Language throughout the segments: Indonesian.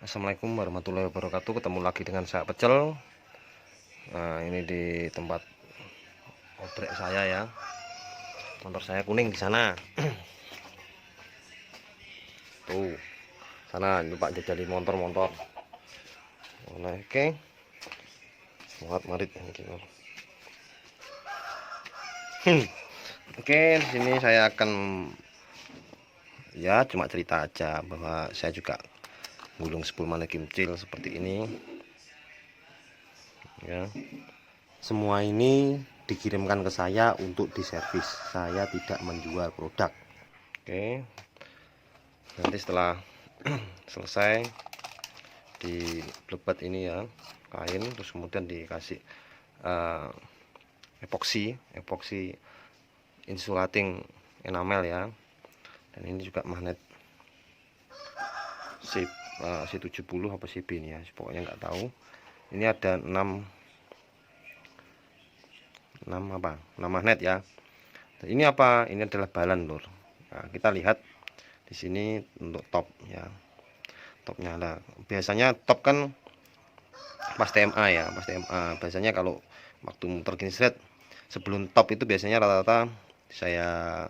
Assalamualaikum warahmatullahi wabarakatuh. Ketemu lagi dengan saya Pecel. Nah, ini di tempat obrek saya ya. Motor saya kuning di sana. Tuh, sana ini Pak jajali motor-motor. Nah, oke. Semangat marit Oke, di sini saya akan ya cuma cerita aja bahwa saya juga gulung spool mana kimcil seperti ini. Ya. Semua ini dikirimkan ke saya untuk diservis. Saya tidak menjual produk. Oke. Nanti setelah selesai diblebat ini ya kain, terus kemudian dikasih epoksi insulating enamel ya. Dan ini juga magnet C70 apa CB ini ya, pokoknya nggak tahu. Ini ada 6 magnet ya. Dan ini apa? Ini adalah balan lur. Nah, kita lihat di sini untuk top ya. Topnya lah. Biasanya top kan pas TMA ya, pas TMA. Biasanya kalau waktu muter kinslet sebelum top itu biasanya rata-rata saya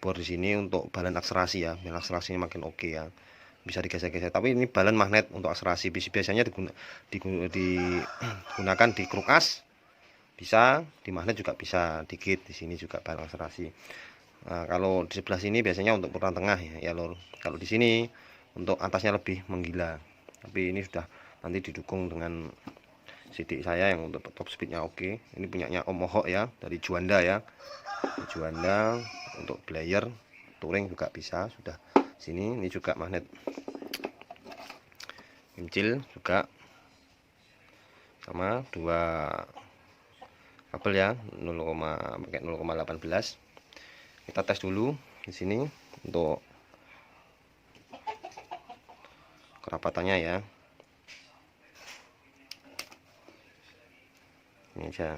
bor di sini untuk balan akselerasi ya. Biar akselerasinya makin oke ya. Bisa digeser-geser. Tapi ini balan magnet untuk akselerasi. Biasanya digunakan di kruk as. Bisa di magnet juga bisa dikit. Di sini juga balan akselerasi. Nah, kalau di sebelah sini biasanya untuk putaran tengah ya lor. Kalau di sini untuk atasnya lebih menggila. Tapi ini sudah nanti didukung dengan sidik saya yang untuk top speednya oke. Ini punyanya Om Ohok ya, dari Juanda ya. Juanda untuk player touring juga bisa. Sudah sini ini juga magnet kimcil juga sama dua kabel ya, 0,18. Kita tes dulu di sini untuk kerapatannya ya. Ini aja.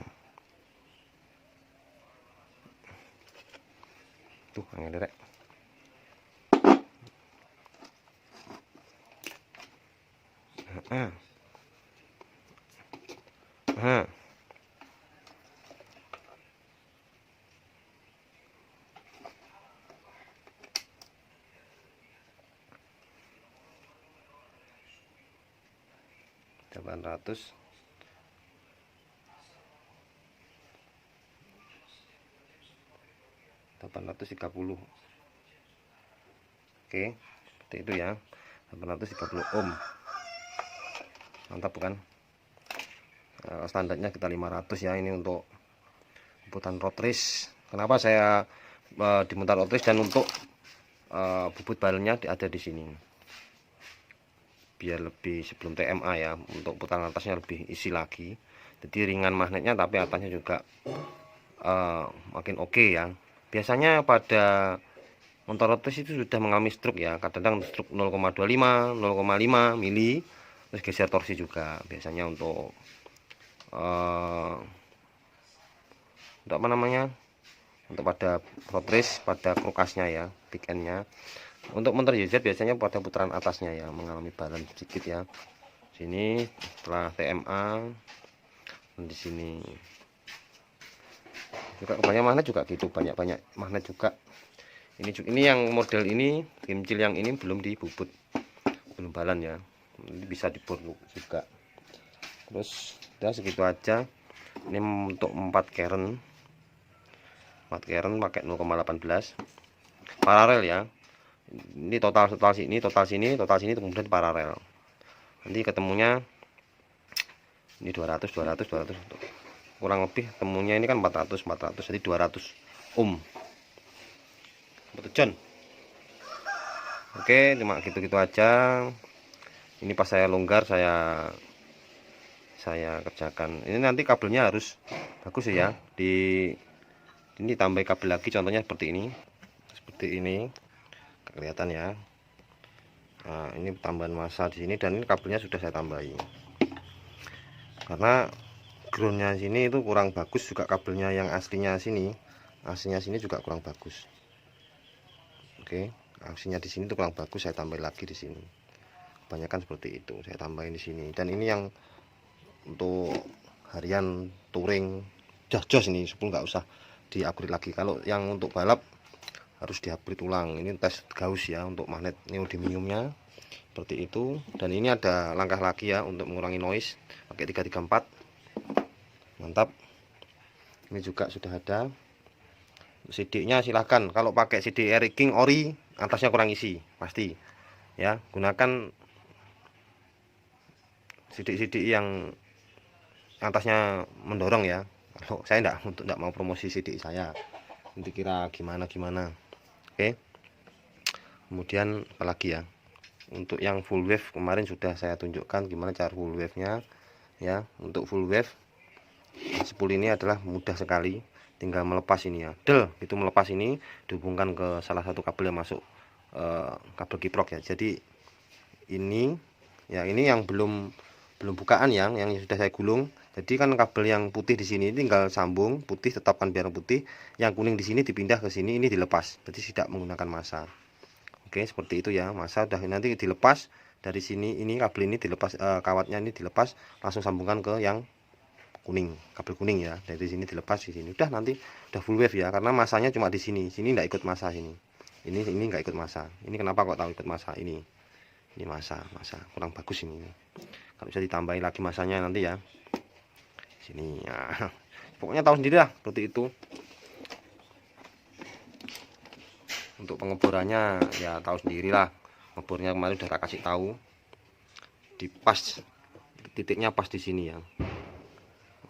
Tuh, angin derek. Nah. 800 830. Oke, seperti itu ya. 830 ohm. Mantap bukan? Standarnya kita 500 ya, ini untuk puputan road race. Kenapa saya dimutar road race dan untuk bubut balenya ada di sini. Biar lebih sebelum TMA ya, untuk putaran atasnya lebih isi lagi. Jadi ringan magnetnya tapi atasnya juga makin oke ya. Biasanya pada motor road race itu sudah mengalami stroke ya, kadang-kadang stroke 0,25 0,5 mili, terus geser torsi juga. Biasanya untuk apa namanya, untuk pada road race pada krukasnya ya, big end-nya. Untuk motor YZ biasanya pada putaran atasnya ya mengalami balan sedikit ya. Sini setelah TMA dan di sini juga kebanyakan magnet juga gitu, banyak magnet juga. Ini yang model ini kimcil yang ini belum dibubut, belum balan ya. Ini bisa dibor juga. Terus udah segitu aja. Ini untuk 4 keren pakai 0,18 paralel ya. Ini total sini, kemudian paralel. Nanti ketemunya ini 200 kurang lebih temunya ini kan 400 jadi 200 ohm. Betul John. Oke, cuma gitu-gitu aja. Ini pas saya longgar saya kerjakan. Ini nanti kabelnya harus bagus ya. Ini tambah kabel lagi, contohnya seperti ini. Kelihatan ya. Nah, ini tambahan massa di sini dan ini kabelnya sudah saya tambahi. Karena groundnya sini itu kurang bagus juga, kabelnya yang aslinya sini juga kurang bagus. Oke, aslinya di sini itu kurang bagus, saya tambah lagi di sini. kebanyakan seperti itu saya tambahin di sini. Dan ini yang untuk harian touring jos ini 10 nggak usah di-upgrade lagi. Kalau yang untuk balap harus di-upgrade ulang. Ini tes Gauss ya untuk magnet neodymiumnya seperti itu. Dan ini ada langkah lagi ya untuk mengurangi noise pakai 334. Mantap. Ini juga sudah ada. CD-nya silahkan, kalau pakai CD Eric King ori atasnya kurang isi pasti ya, gunakan CD yang atasnya mendorong ya. Kalau saya enggak mau promosi CD saya, nanti kira gimana. Oke, kemudian apalagi ya, untuk yang full wave kemarin sudah saya tunjukkan gimana cara full wave nya ya. Untuk full wave spool ini adalah mudah sekali, tinggal melepas ini ya, itu melepas ini dihubungkan ke salah satu kabel yang masuk kabel kiprok ya. Jadi ini ya, ini yang belum bukaan yang sudah saya gulung. Jadi kan kabel yang putih di sini tinggal sambung, putih tetapkan biar putih, yang kuning di sini dipindah ke sini, ini dilepas, jadi tidak menggunakan massa. Oke, seperti itu ya. Massa udah nanti dilepas dari sini, ini kabel ini dilepas, kawatnya ini dilepas, langsung sambungkan ke yang kuning, kabel kuning ya. Dari sini dilepas di sini. Udah nanti udah full wave ya, karena masanya cuma di sini. Sini enggak ikut massa sini. Ini enggak ikut massa. Ini kenapa kok tahu ikut massa ini? Ini massa kurang bagus ini. Kalau bisa ditambahin lagi masanya nanti ya. Sini ya. Pokoknya tahu sendiri lah seperti itu. Untuk pengeborannya ya tahu sendirilah. Ngebornya kemarin udah tak kasih tahu. Di pas titiknya pas di sini ya.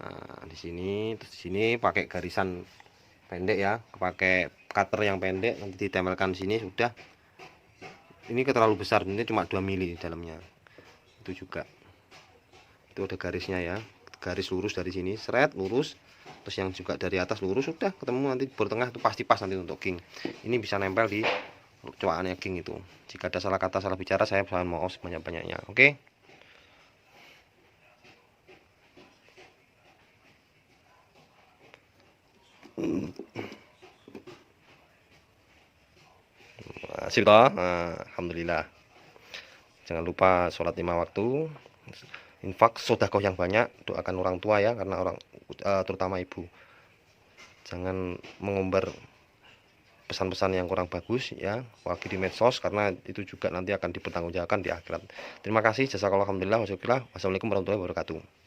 Nah, di sini, terus di sini pakai garisan pendek ya, pakai cutter yang pendek, nanti ditempelkan di sini sudah. Ini terlalu besar, ini cuma 2 mili dalamnya. Itu juga. Itu ada garisnya ya. Garis lurus dari sini, seret lurus. Terus yang juga dari atas lurus, sudah ketemu nanti bor tengah itu pasti pas nanti untuk king. Ini bisa nempel di coakannya king itu. Jika ada salah kata, salah bicara, saya mohon maaf sebanyak-banyaknya. Oke. Sip toh? Nah, alhamdulillah. Jangan lupa sholat 5 waktu, infak sedekah yang banyak, doakan orang tua ya, karena terutama ibu. Jangan mengumbar pesan-pesan yang kurang bagus ya, apalagi di medsos, karena itu juga nanti akan dipertanggungjawabkan di akhirat. Terima kasih, jazakallahu alhamdulillah, wassalamualaikum warahmatullahi wabarakatuh.